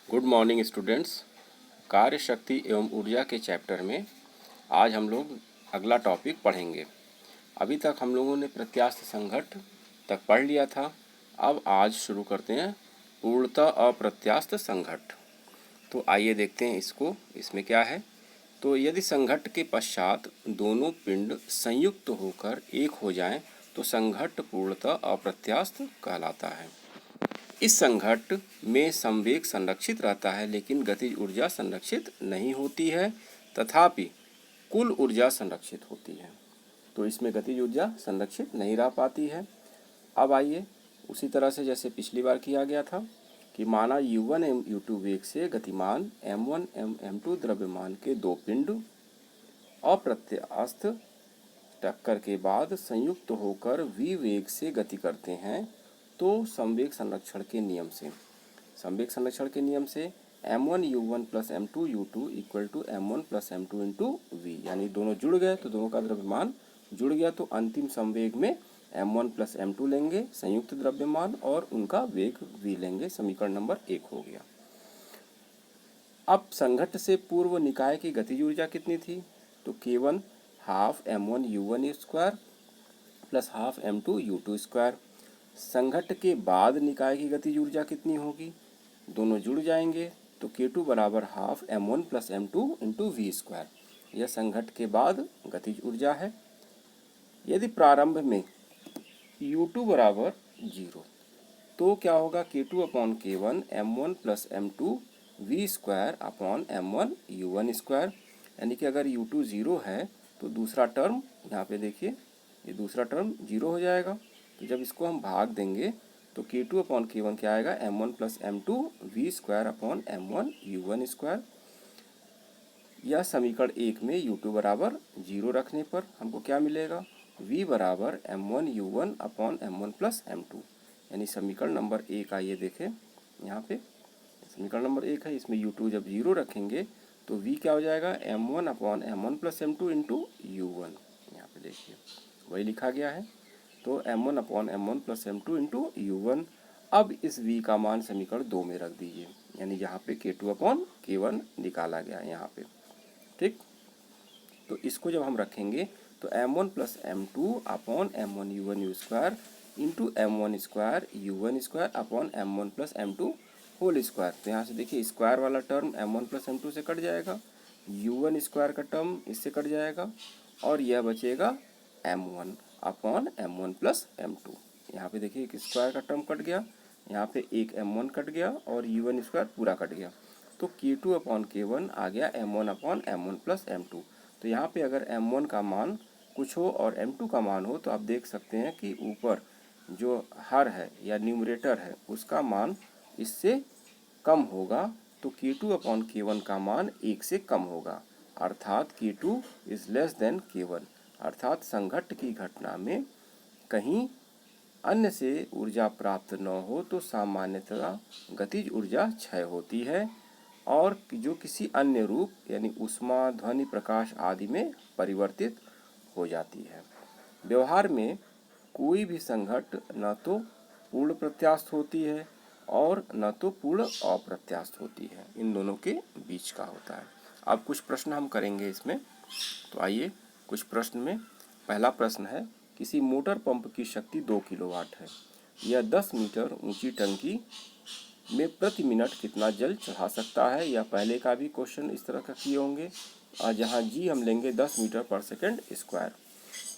Good morning students. कार्य शक्ति एवं ऊर्जा के चैप्टर में आज हम लोग अगला टॉपिक पढ़ेंगे। अभी तक हम लोगों ने प्रत्यास्थ संघट्ट तक पढ़ लिया था। अब आज शुरू करते हैं पूर्णतः अप्रत्यास्थ संघट्ट। तो आइए देखते हैं इसमें क्या है। तो यदि संघट्ट के पश्चात दोनों पिंड संयुक्त होकर एक हो जाएं तो संघट्ट पूर्णतः अप्रत्यास्थ कहलाता है। इस संघट्ट में संवेग संरक्षित रहता है लेकिन गतिज ऊर्जा संरक्षित नहीं होती है, तथापि कुल ऊर्जा संरक्षित होती है। तो इसमें गतिज ऊर्जा संरक्षित नहीं रह पाती है। अब आइए उसी तरह से जैसे पिछली बार किया गया था कि माना u1 एवं u2 वेग से गतिमान m1 एवं m2 द्रव्यमान के दो पिंड अप्रत्यास्थ टक्कर के बाद संयुक्त होकर v वेग से गति करते हैं तो संवेग संरक्षण के नियम से m1 u1 plus m2 u2 equal to m1 plus m2 into v, यानी दोनों जुड़ गए तो दोनों का द्रव्यमान जुड़ गया तो अंतिम संवेग में m1 प्लस m2 लेंगे संयुक्त द्रव्यमान और उनका वेग v लेंगे। समीकरण नंबर 1 हो गया। अब संघट्ट से पूर्व निकाय की गतिज ऊर्जा कितनी थी? तो केवल half m1 u1 square plus half m2 u2 square. संघट्ट के बाद निकाय की गतिज ऊर्जा कितनी होगी? दोनों जुड़ जाएंगे तो K2 बराबर half m1 plus m2 into v square. यह संघट्ट के बाद गतिज ऊर्जा है। यदि प्रारंभ में u2 बराबर 0 तो क्या होगा? K2 upon K1 m1 plus m2 v square upon m1 u1 square. यानी कि अगर u2 0 है तो दूसरा टर्म यहाँ पे देखिए, ये दूसरा टर्म 0 हो जाएगा। तो जब इसको हम भाग देंगे तो K2 अपॉन K1 क्या आएगा? m1 plus m2 v square upon m1 u1 square. यह समीकरण 1 में u2 बराबर 0 रखने पर हमको क्या मिलेगा? v बराबर m1 u1 upon m1 plus m2। यानी समीकरण नंबर 1 आइए देखें, यहाँ पे समीकरण नंबर 1 है, इसमें u2 जब 0 रखेंगे तो v क्या हो जाएगा? m1 upon m1 plus m2 into u1। यहाँ पे देखिए वही लिखा गया है। तो m1 upon m1 plus m2 into u1। अब इस v का मान समीकरण 2 में रख दीजिए, यानी जहाँ पे K2 अपॉन K1 निकाला गया है यहाँ पे, ठीक। तो इसको जब हम रखेंगे तो m1 plus m2 upon m1 u1 u square into m1 square u1 square upon m1 plus m2 whole square. तो यहाँ से देखिए स्क्वायर वाला टर्म m1 प्लस m2 से कट जाएगा, u1 स्क्वायर का टर्म इससे कट जाएगा और यह बचेगा m1 upon m1 plus m2। यहाँ पे देखिए एक स्क्वायर का टर्म कट गया, यहाँ पे एक m1 कट गया और u1 स्क्वायर पूरा कट गया। तो K2 अपॉन K1 आ गया m1 upon m1 plus m2। तो यहाँ पे अगर m1 का मान कुछ हो और m2 का मान हो तो आप देख सकते हैं कि ऊपर जो हर है या न्यूमरेटर है उसका मान इससे कम होगा, तो K2 अपॉन K1 का मान 1 से कम होगा, अर्थात K2 is less than K1। अर्थात संघट्ट की घटना में कहीं अन्य से ऊर्जा प्राप्त न हो तो सामान्यतः गतिज ऊर्जा क्षय होती है और जो किसी अन्य रूप यानी ऊष्मा, ध्वनि, प्रकाश आदि में परिवर्तित हो जाती है। व्यवहार में कोई भी संघट्ट न तो पूर्ण प्रत्यास्थ होती है और न तो पूर्ण अप्रत्यास्थ होती है, इन दोनों के बीच का होता है। अब कुछ प्रश्न हम करेंगे इसमें, तो आइए कुछ प्रश्न में। पहला प्रश्न है, किसी मोटर पंप की शक्ति 2 किलोवाट है। यह 10 मीटर ऊंची टंकी में प्रति मिनट कितना जल चढ़ा सकता है। या पहले का भी क्वेश्चन इस तरह का किए होंगे, जहाँ जी हम लेंगे 10 मीटर पर सेकंड स्क्वायर।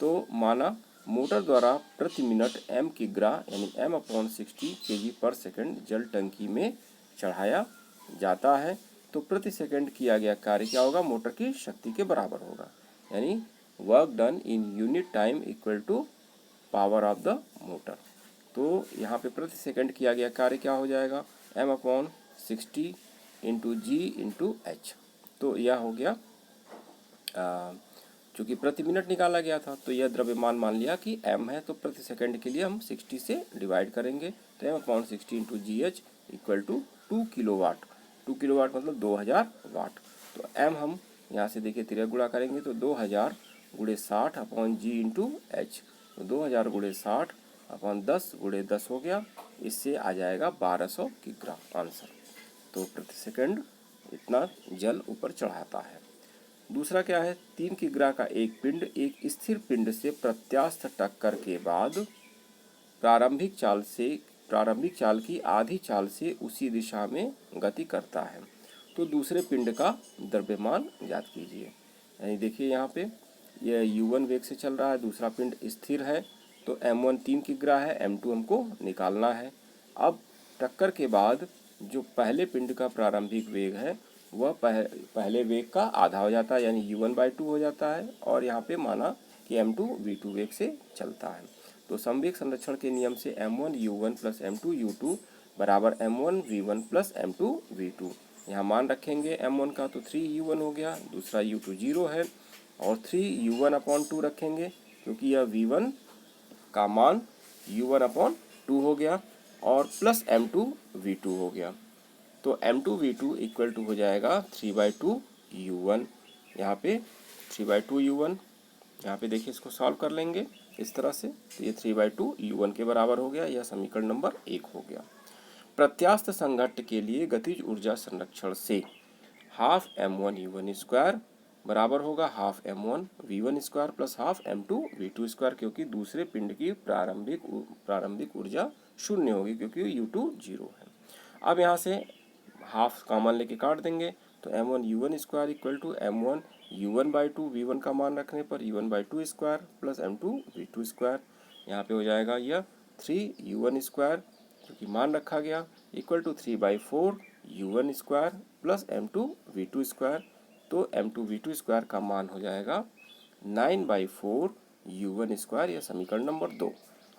तो माना मोटर द्वारा प्रति मिनट m की ग्राह यानी m अपॉन 60 kg पर सेकंड जल टंकी में चढ़ाया जाता है, तो प्रति सेकंड किया गया कार्य क्या होगा? मोटर की शक्ति के बराबर होगा, यानी work done in unit time equal to power of the motor. तो यहाँ पे प्रति सेकंड किया गया कार्य क्या हो जाएगा? m अपॉन 60 इंटू जी इंटू एच। तो यह हो गया, चूँकि प्रति मिनट निकाला गया था तो यह द्रव्यमान मान लिया कि m है, तो प्रति सेकंड के लिए हम 60 से डिवाइड करेंगे, तो m upon 60 into g h equal to 2 kilowatt. 2 kilowatt मतलब 2000 वाट। तो m हम यहाँ से देखिए तिरक गुणा करेंगे तो 2000 गुणे 60 अपॉन जी इंटू एच, तो 2000 गुणे 60 अपॉन 10 गुणे 10 हो गया, इससे आ जाएगा 1200 किग्रा आंसर। तो प्रति सेकंड इतना जल ऊपर चढ़ाता है। दूसरा क्या है, 3 किग्रा का एक पिंड एक स्थिर पिंड से प्रत्यास्थ टक्कर के बाद प्रारंभिक चाल की आधी चाल से उसी दिशा में गति करता है। तो दूसरे पिंड का द्रव्यमान ज्ञात कीजिए। यानी देखिए यहाँ पे यह u1 वेग से चल रहा है, दूसरा पिंड स्थिर है, तो m1 3 किग्रा है, m2 हमको निकालना है। अब टक्कर के बाद जो पहले पिंड का प्रारंभिक वेग है वह पहले वेग का आधा हो जाता है, यानी u1/2 हो जाता है, और यहाँ पे माना कि m2 v2 वेग से चलता है। तो समवेग संरक्षण के नियम से m1 u1 plus m2 u2 बराबर m1 v1 plus m2 v2। यहाँ मान रखेंगे m1 का, तो 3u1 हो गया, दूसरा u2 0 है, और 3u1/2 रखेंगे क्योंकि यह v1 का मान u1/2 हो गया, और प्लस m2 v2 हो गया। तो m2 v2 इक्वल टू हो जाएगा 3/2 u1। यहाँ पे 3/2 u1, यहाँ पे देखिए इसको सॉल्व कर लेंगे इस तरह से, तो ये 3/2 u1 के बराबर हो गया। यह समीकरण नंबर 1 हो गया। प्रत्यास्थ संघट्ट के लिए गतिज ऊर्जा संरक्षण से हाफ m1 u1 स्क्वायर बराबर होगा half m1 v1 square plus half m2 v2 square, क्योंकि दूसरे पिंड की प्रारंभिक ऊर्जा शून्य होगी क्योंकि u2 0 है। अब यहाँ से हाफ कॉमन लेके काट देंगे, तो m1 u1 square equal to m1 u1/2 v1 का मान रखने पर u1/2 square plus m2 v2 square. यहाँ पे हो जाएगा यह 3u1 स्क्वायर जो कि मान रखा गया equal to 3/4 u1 square plus m2 v2 square. तो m2 v2 स्क्वायर का मान हो जाएगा 9/4 u1 स्क्वायर। यह समीकरण नंबर 2।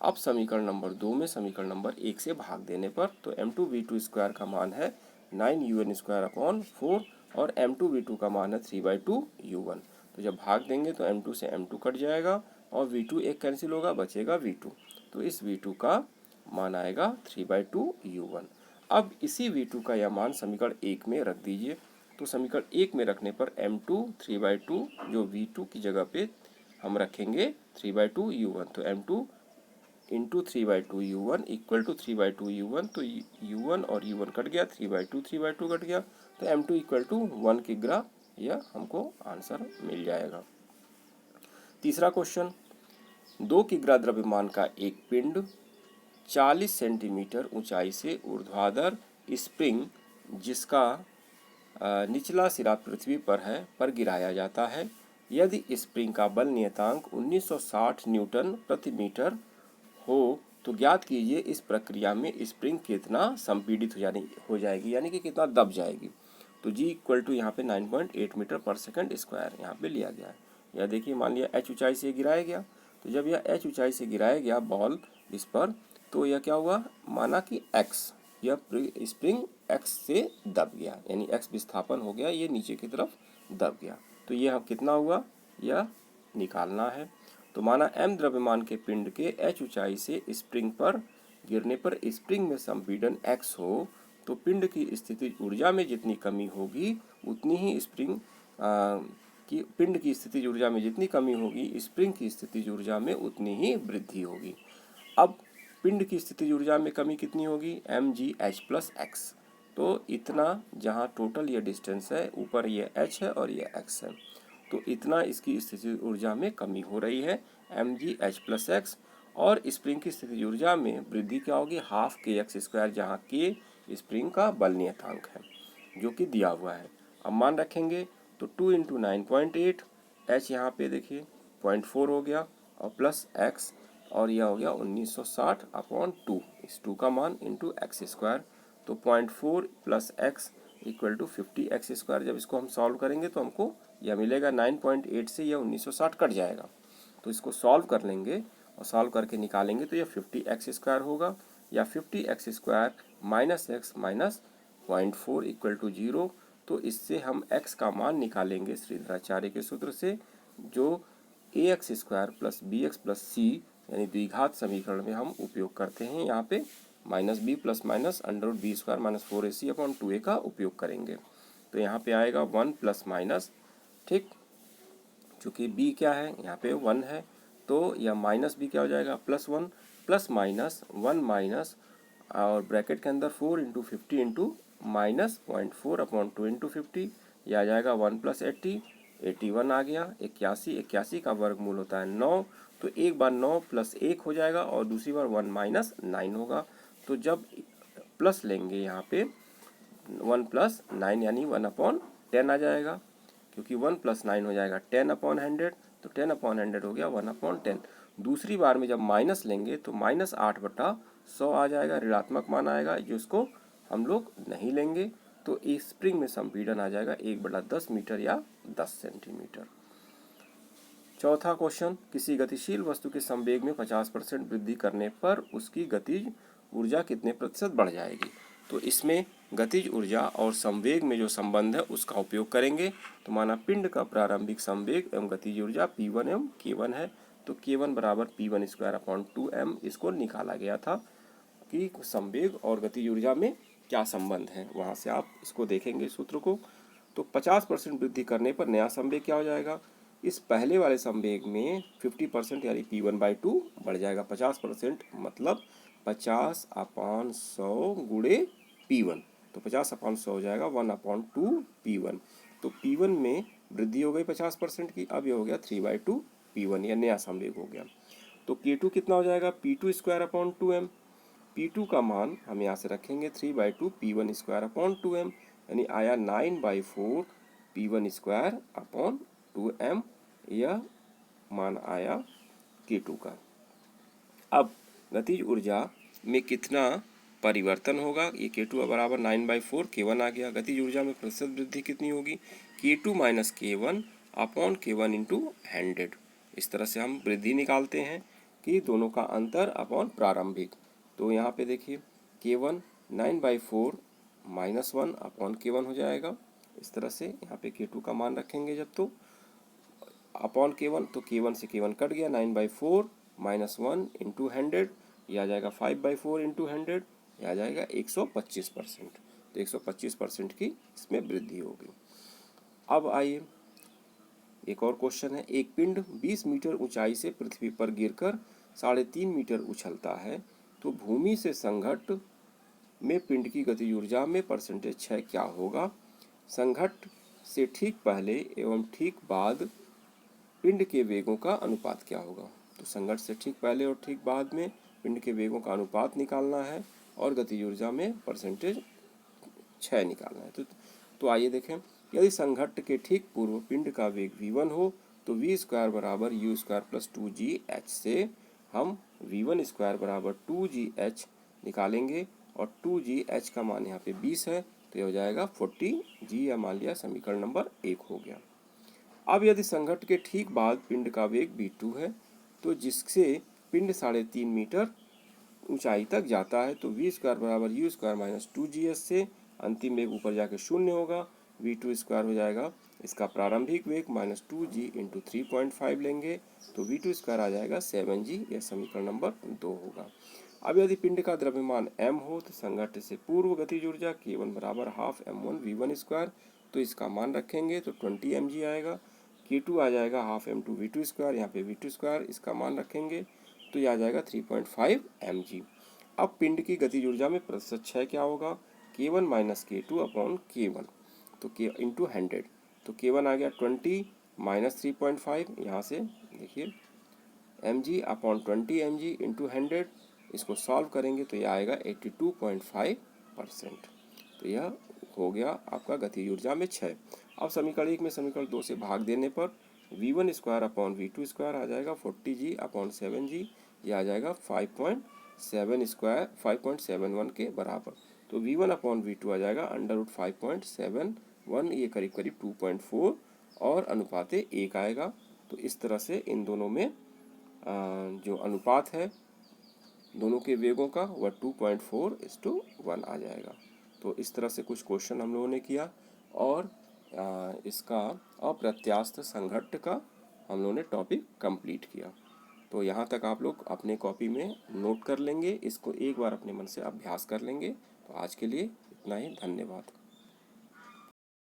अब समीकरण नंबर 2 में समीकरण नंबर 1 से भाग देने पर तो m2 v2 स्क्वायर का मान है 9u1 स्क्वायर/4 और m2 v2 का मान है 3/2 u1। तो जब भाग देंगे तो m2 से m2 कट जाएगा और v2 एक कैंसिल होगा, बचेगा v2। तो इस v2 का मान आएगा 3/2 u1। अब इसी v2 का यह मान समीकरण 1 में रख दीजिए। तो समीकरण 1 में रखने पर m2 3/2 जो v2 की जगह पे हम रखेंगे 3/2 u1, तो m2 into 3/2 u1 equal to 3/2 u1। तो u1 और u1 कट गया, 3/2 कट गया, तो m2 इक्वल टू 1 किग्रा। यह हमको आंसर मिल जाएगा। तीसरा क्वेश्चन, 2 किग्रा द्रव्यमान का एक पिंड 40 सेंटीमीटर ऊंचाई से ऊर्ध्वाधर स्प्रिंग जिसका निचला सिरा पृथ्वी पर है पर गिराया जाता है। यदि स्प्रिंग का बल नियतांक 1960 न्यूटन प्रति मीटर हो तो ज्ञात कीजिए इस प्रक्रिया में स्प्रिंग कितना संपीड़ित हो जाएगी, यानी कि कितना दब जाएगी। तो जी इक्वल टू यहाँ पे 9.8 मीटर पर सेकंड स्क्वायर यहाँ पे लिया गया है। यह देखिए मान लिया h ऊंचाई से गिराया गया, तो जब यह h ऊंचाई से गिराया गया बॉल इस पर, तो यह क्या हुआ, माना कि x, यह स्प्रिंग x से दब गया, यानी x विस्थापन हो गया, ये नीचे की तरफ दब गया। तो यह कितना हुआ, यह निकालना है। तो माना m द्रव्यमान के पिंड के h ऊंचाई से स्प्रिंग पर गिरने पर स्प्रिंग में संपीड़न x हो तो पिंड की स्थितिज ऊर्जा में जितनी कमी होगी उतनी ही पिंड की स्थितिज ऊर्जा में जितनी कमी होगी स्प्रिंग की स्थितिज ऊर्जा में उतनी ही वृद्धि होगी। अब पिंड की स्थितिज ऊर्जा में कमी कितनी होगी, mgh प्लस x। तो इतना जहाँ टोटल ये डिस्टेंस है, ऊपर ये h है और ये x है, तो इतना इसकी स्थितिज ऊर्जा में कमी हो रही है mgh प्लस x। और स्प्रिंग की स्थितिज ऊर्जा में वृद्धि क्या होगी, हाफ kx स्क्वायर, जहाँ k स्प्रिंग का बल नियतांक है जो कि दिया हुआ है। अब मान रखेंगे तो 2 इंटू 9.8, h यहाँ पे देखिए 0.4 हो गया और प्लस x, और यह हो गया 1960/2, इस 2 का मान इंटू एक्स स्क्वायर। तो 0.4 plus x equal to 50x square. जब इसको हम सॉल्व करेंगे तो हमको यह मिलेगा 9.8 से यह 1960 कट जाएगा, तो इसको सॉल्व कर लेंगे और सॉल्व करके निकालेंगे तो यह 50x स्क्वायर होगा, या 50x square minus x minus 0.4 equal to 0। तो इससे हम x का मान निकालेंगे श्रीधराचार्य के सूत्र से, जो ax square plus bx plus c यानी द्विघात समीकरण में हम उपयोग करते हैं। यहाँ पे minus b plus minus under b square minus 4ac/2a का उपयोग करेंगे। तो यहाँ पे आएगा 1 प्लस माइनस, ठीक, चूँकि b क्या है यहाँ पे 1 है, तो यह माइनस b क्या हो जाएगा, +1 प्लस माइनस 1 माइनस और ब्रैकेट के अंदर 4 इंटू 50 इंटू माइनस 0.4/2 इंटू 50, यह आ जाएगा 1 + 80, 81 आ गया। 81, 81 का वर्गमूल होता है 9, तो एक बार 9 + 1 हो जाएगा और दूसरी बार 1 - 9 होगा। तो जब प्लस लेंगे यहाँ पे 1 + 9 यानी 1/10 आ जाएगा, क्योंकि 1 + 9 हो जाएगा 10/100, तो 10/100 हो गया 1/10। दूसरी बार में जब माइनस लेंगे तो -8/100 आ जाएगा, ऋणात्मक मान आएगा, जिसको हम लोग नहीं लेंगे। तो इस स्प्रिंग में संपीड़न आ जाएगा 1/10 मीटर या 10 सेंटीमीटर। चौथा क्वेश्चन, किसी गतिशील वस्तु के संवेग में 50% वृद्धि करने पर उसकी गतिज ऊर्जा कितने प्रतिशत बढ़ जाएगी। तो इसमें गतिज ऊर्जा और संवेग में जो संबंध है उसका उपयोग करेंगे। तो माना पिंड का प्रारंभिक संवेग एवं गतिज ऊर्जा P1 एवं K1 है, तो K1 = P1²/2m इसको निकाला गया था कि संवेग और गतिज ऊर्जा में क्या संबंध है। वहाँ से आप इसको देखेंगे सूत्र को। तो 50% वृद्धि करने पर नया संवेग क्या हो जाएगा, इस पहले वाले संवेग में 50% यानी P1/2 बढ़ जाएगा। 50% मतलब 50/100 गुणे P1, तो 50/100 हो जाएगा 1/2 P1। तो P1 में वृद्धि हो गई 50% की, अब ये हो गया 3/2 P1, यह नया संवेग हो गया। तो K2 कितना हो जाएगा, P2²/2m। P2 का मान हम यहाँ से रखेंगे 3/2 P1²/2m, यानी आया 9/4 P1²/2m, यह मान आया K2 का। अब गतिज ऊर्जा में कितना परिवर्तन होगा, ये K2 बराबर 9/4 K1 आ गया। गतिज ऊर्जा में प्रतिशत वृद्धि कितनी होगी, K2 - K1/K1 × 100। इस तरह से हम वृद्धि निकालते हैं कि दोनों का अंतर अपॉन प्रारंभिक। तो यहाँ पे देखिए K1 9/4 -1 K1 हो जाएगा। इस तरह से यहाँ पे K2 का मान रखेंगे जब, तो अपॉन K1, तो K1 से K1 कट गया, 9/4 -1 × 100, यह आ जाएगा 5/4 × 100, यह आ जाएगा 125%। तो 125% की इसमें वृद्धि होगी। अब आइए एक और क्वेश्चन है, एक पिंड 20 मीटर ऊंचाई से पृथ्वी पर गिरकर 3.5 मीटर उछलता है, तो भूमि से संघट्ट में पिंड की गतिज ऊर्जा में परसेंटेज क्षय क्या होगा। संघट्ट से ठीक पहले एवं ठीक बाद पिंड के वेगों का अनुपात क्या होगा। तो संघट्ट से ठीक पहले और ठीक बाद में पिंड के वेगों का अनुपात निकालना है और गतिज ऊर्जा में परसेंटेज क्षय निकालना है। तो आइए देखें, यदि संघट्ट के ठीक पूर्व पिंड का वेग v1 हो तो v² = u² + 2gh से हम v1² = 2gh निकालेंगे, और 2gh का मान यहाँ पे 20 है, तो ये हो जाएगा 40g, या मान लिया समीकरण नंबर 1 हो गया। अब यदि संघट्ट के ठीक बाद पिंड का वेग v2 है, तो जिससे पिंड 3.5 मीटर ऊंचाई तक जाता है, तो v² = u² - 2gh से अंतिम वेग ऊपर जाके 0 होगा, v2² हो जाएगा इसका प्रारंभिक वेग -2g × 3.5 लेंगे, तो v2² आ जाएगा 7g, यह समीकरण नंबर 2 होगा। अब यदि पिंड का द्रव्यमान m हो तो संघट्ट से पूर्व गतिज ऊर्जा K1 = ½ m1 v1², तो इसका मान रखेंगे तो 20 mg आएगा। K2 आ जाएगा ½ m2 v2², यहाँ पे v2², इसका मान रखेंगे तो यह आ जाएगा 3.5 mg। अब पिंड की गतिज ऊर्जा में प्रतिशत क्षय क्या होगा, K1 - K2/K1, तो K × 100, तो K1 आ गया 20 - 3.5, यहाँ से देखिए mg/20 mg × 100, इसको सॉल्व करेंगे तो यह आएगा 82.5%। तो यह हो गया आपका गतिज ऊर्जा में क्षय। अब समीकरण 1 में समीकरण 2 से भाग देने पर v1² v2² आ जाएगा 40g/7g, यह आ जाएगा 5.71 के बराबर। तो v1/v2 आ जाएगा √5.71, ये करीब करीब 2.4 और अनुपात 1 आएगा। तो इस तरह से इन दोनों में जो अनुपात है दोनों के वेगों का वह 2.4:1 आ जाएगा। तो इस तरह से कुछ क्वेश्चन हम लोगों ने किया, और इसका अप्रत्यास्थ संघट्ट का हम लोगों ने टॉपिक कंप्लीट किया। तो यहाँ तक आप लोग अपने कॉपी में नोट कर लेंगे, इसको एक बार अपने मन से अभ्यास कर लेंगे। तो आज के लिए इतना ही, धन्यवाद।